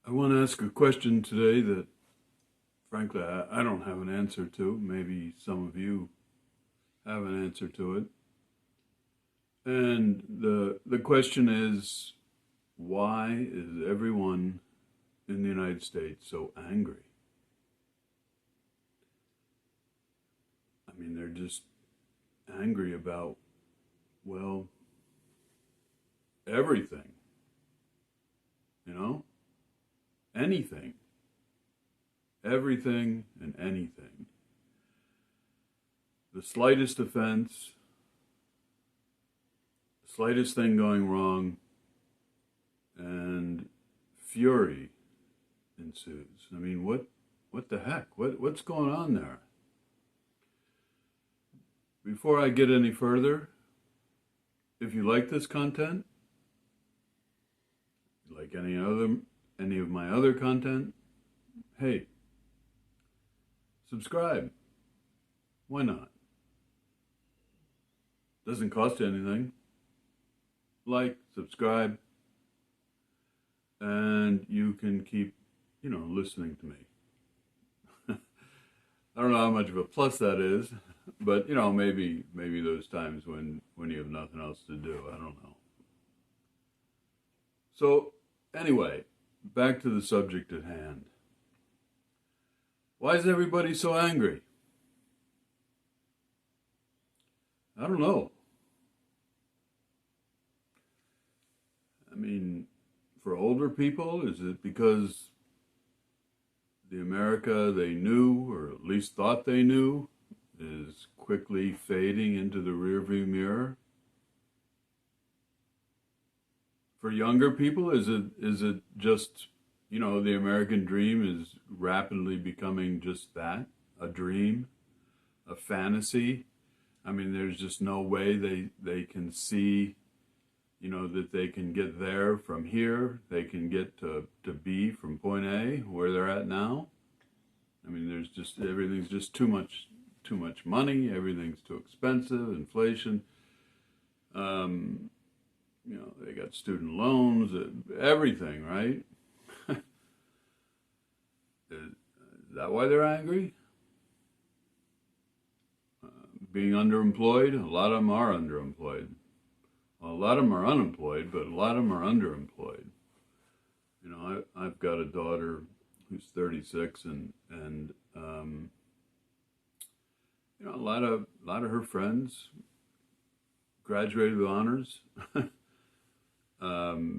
I want to ask a question today that, frankly, I don't have an answer to. Maybe some of you have an answer to it. And the question is, why is everyone in the United States so angry? I mean, they're just angry about, well, everything, you know? Anything. Everything and anything. The slightest offense, the slightest thing going wrong, and fury ensues. I mean, what the heck? What's going on there? Before I get any further, if you like this content, like any of my other content, hey, subscribe. Why not? Doesn't cost you anything. Like, subscribe, and you can keep, listening to me. I don't know how much of a plus that is, but maybe those times when you have nothing else to do. I don't know. So anyway, back to the subject at hand. Why is everybody so angry? I don't know. I mean, for older people, is it because the America they knew, or at least thought they knew, is quickly fading into the rearview mirror? For younger people, is it just, the American dream is rapidly becoming just that, a dream, a fantasy? I mean, there's just no way they can see, that they can get there from here. They can get to B from point A, where they're at now. I mean, everything's just too much money. Everything's too expensive, inflation. They got student loans, everything, right? Is that why they're angry? Being underemployed? A lot of them are underemployed. Well, a lot of them are unemployed, but a lot of them are underemployed. I've got a daughter who's 36, and a lot of her friends graduated with honors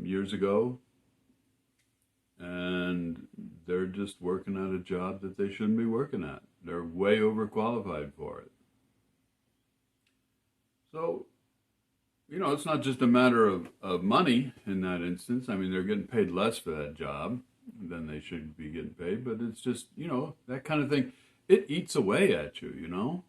years ago, and they're just working at a job that they shouldn't be working at. They're way overqualified for it. So, it's not just a matter of money in that instance. I mean, they're getting paid less for that job than they should be getting paid, but it's just, that kind of thing. It eats away at you.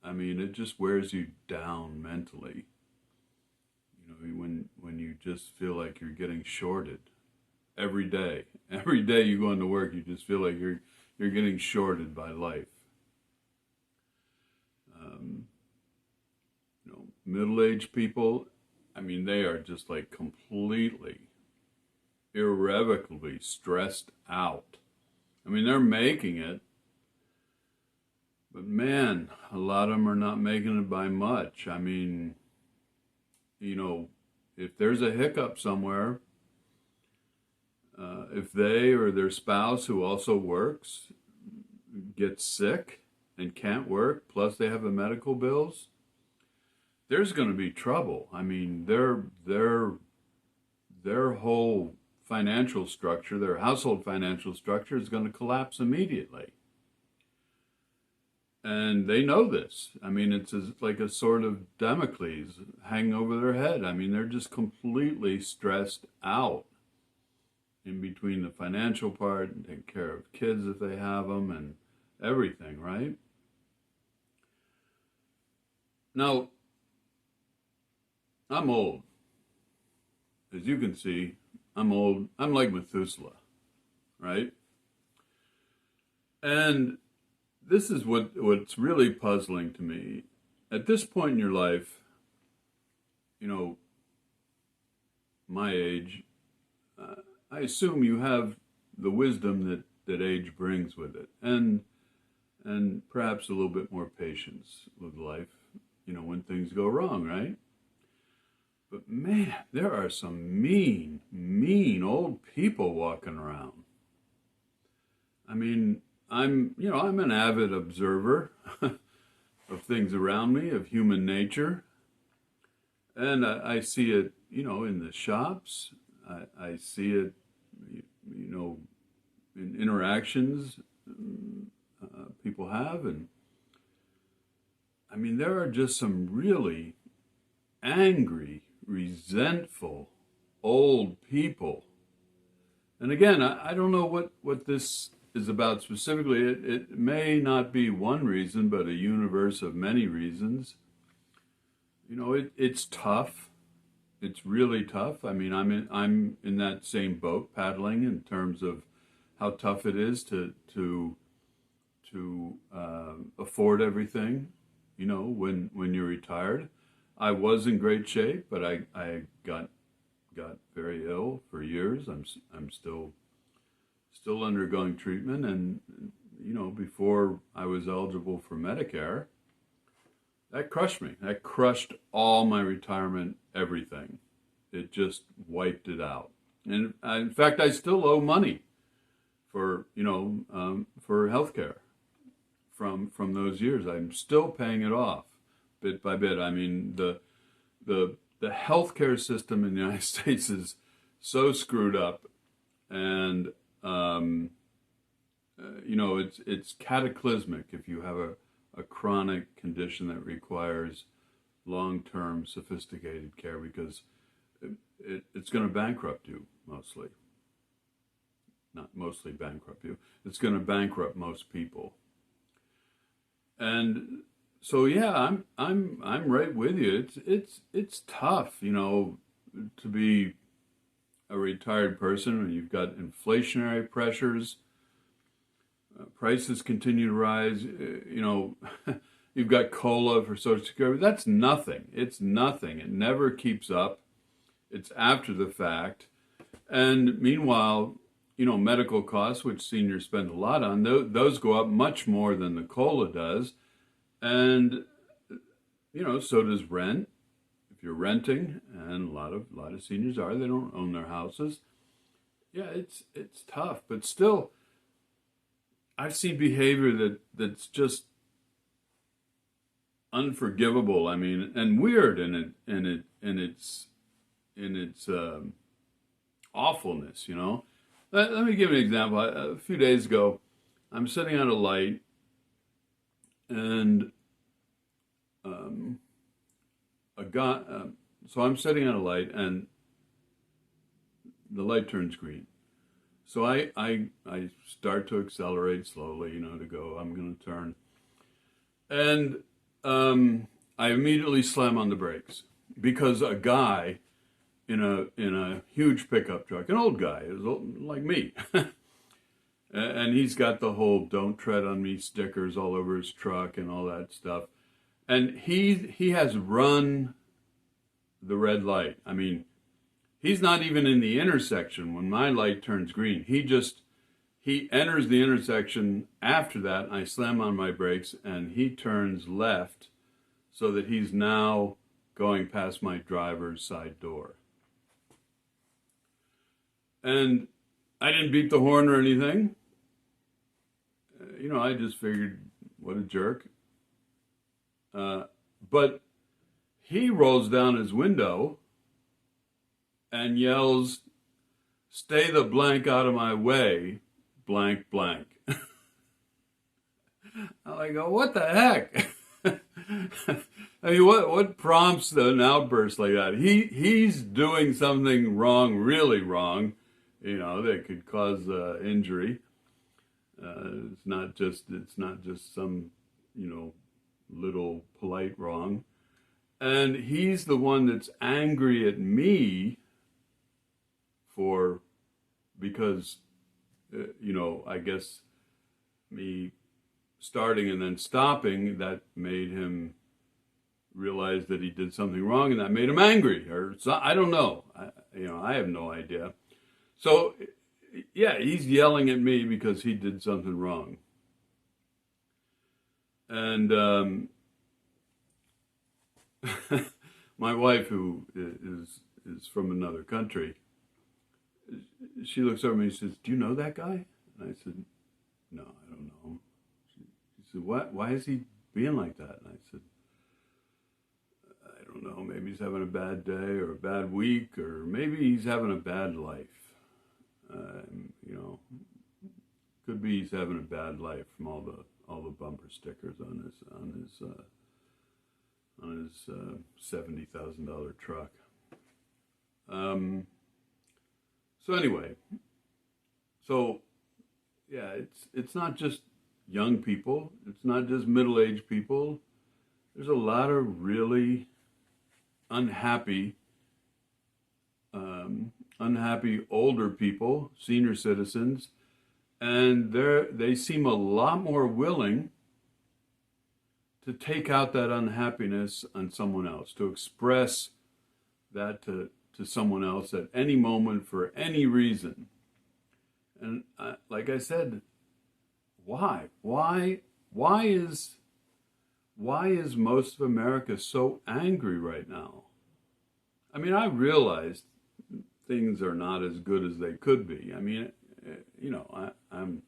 I mean, it just wears you down mentally. When you just feel like you're getting shorted every day. Every day you go into work, you just feel like you're getting shorted by life. Middle-aged people, I mean, they are just like completely, irrevocably stressed out. I mean, they're making it, but man, a lot of them are not making it by much. I mean, if there's a hiccup somewhere, if they or their spouse who also works gets sick and can't work, plus they have the medical bills, there's going to be trouble. I mean, their whole financial structure, their household financial structure is going to collapse immediately. And they know this. I mean, it's like a sort of Damocles hanging over their head. I mean, they're just completely stressed out in between the financial part and taking care of kids if they have them and everything, right? Now, I'm old. As you can see, I'm old. I'm like Methuselah, right? And this is what's really puzzling to me. At this point in your life, my age, I assume you have the wisdom that age brings with it, and perhaps a little bit more patience with life, when things go wrong, right? But man, there are some mean, mean old people walking around. I mean, I'm an avid observer of things around me, of human nature, and I see it, in the shops. I see it, in interactions people have, and I mean, there are just some really angry, resentful old people. And again, I don't know what this is about specifically. It may not be one reason, but a universe of many reasons. It's tough. It's really tough. I mean, I'm in that same boat, paddling, in terms of how tough it is to afford everything. When you're retired. I was in great shape, but I got very ill for years. I'm still undergoing treatment, and before I was eligible for Medicare, that crushed me. That crushed all my retirement, everything. It just wiped it out. And in fact, I still owe money for healthcare from those years. I'm still paying it off bit by bit. I mean, the healthcare system in the United States is so screwed up, and it's cataclysmic if you have a chronic condition that requires long-term sophisticated care, because it's going to bankrupt you mostly. Not mostly bankrupt you. It's going to bankrupt most people. And so yeah, I'm right with you. It's tough, to be a retired person when you've got inflationary pressures. Prices continue to rise. You've got COLA for Social Security. That's nothing. It's nothing. It never keeps up. It's after the fact. And meanwhile, medical costs, which seniors spend a lot on, those go up much more than the COLA does. And, so does rent. If you're renting, and a lot of seniors are, they don't own their houses. Yeah, it's tough, but still, I've seen behavior that's just unforgivable. I mean, and weird in its awfulness. Let me give an example. A few days ago, I'm sitting at a light, and so I'm sitting at a light, and the light turns green. So I start to accelerate slowly, to go, I'm going to turn. And I immediately slam on the brakes because a guy in a huge pickup truck, an old guy, like me, and he's got the whole "Don't tread on me" stickers all over his truck and all that stuff. And he has run the red light. I mean, he's not even in the intersection when my light turns green. He enters the intersection after that, and I slam on my brakes, and he turns left so that he's now going past my driver's side door. And I didn't beep the horn or anything. I just figured, what a jerk. But he rolls down his window and yells, "Stay the blank out of my way, blank, blank." I go, what the heck? I mean, what prompts an outburst like that? He's doing something wrong, really wrong, that could cause injury. It's not just some, little polite wrong. And he's the one that's angry at me because I guess me starting and then stopping, that made him realize that he did something wrong, and that made him angry, or so, I don't know. I have no idea. So yeah, he's yelling at me because he did something wrong. And my wife, who is from another country, she looks over at me and says, "Do you know that guy?" And I said, "No, I don't know him." She said, "What? Why is he being like that?" And I said, "I don't know. Maybe he's having a bad day or a bad week, or maybe he's having a bad life. You know, could be he's having a bad life from all the bumper stickers on his $70,000 truck." So anyway, so yeah, it's not just young people. It's not just middle-aged people. There's a lot of really unhappy, unhappy older people, senior citizens, and they seem a lot more willing to take out that unhappiness on someone else, to express that to someone else at any moment for any reason. And like I said, why? Why is most of America so angry right now? I mean, I realize things are not as good as they could be. I mean, you know, I'm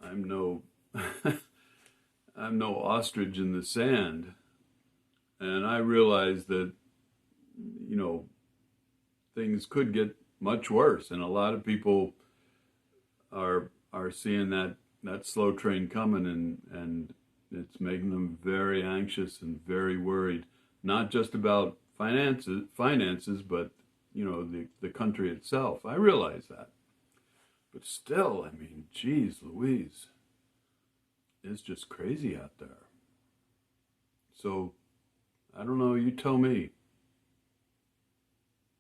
no I'm no ostrich in the sand, and I realize that, you know, things could get much worse, and a lot of people are seeing that slow train coming, and it's making them very anxious and very worried, not just about finances, but you know, the country itself. I realize that, but still, I mean, geez, Louise, it's just crazy out there. So I don't know. You tell me.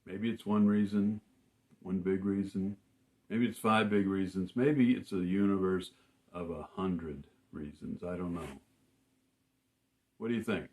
Maybe it's one reason, one big reason. Maybe it's five big reasons. Maybe it's a universe of 100 reasons. I don't know. What do you think?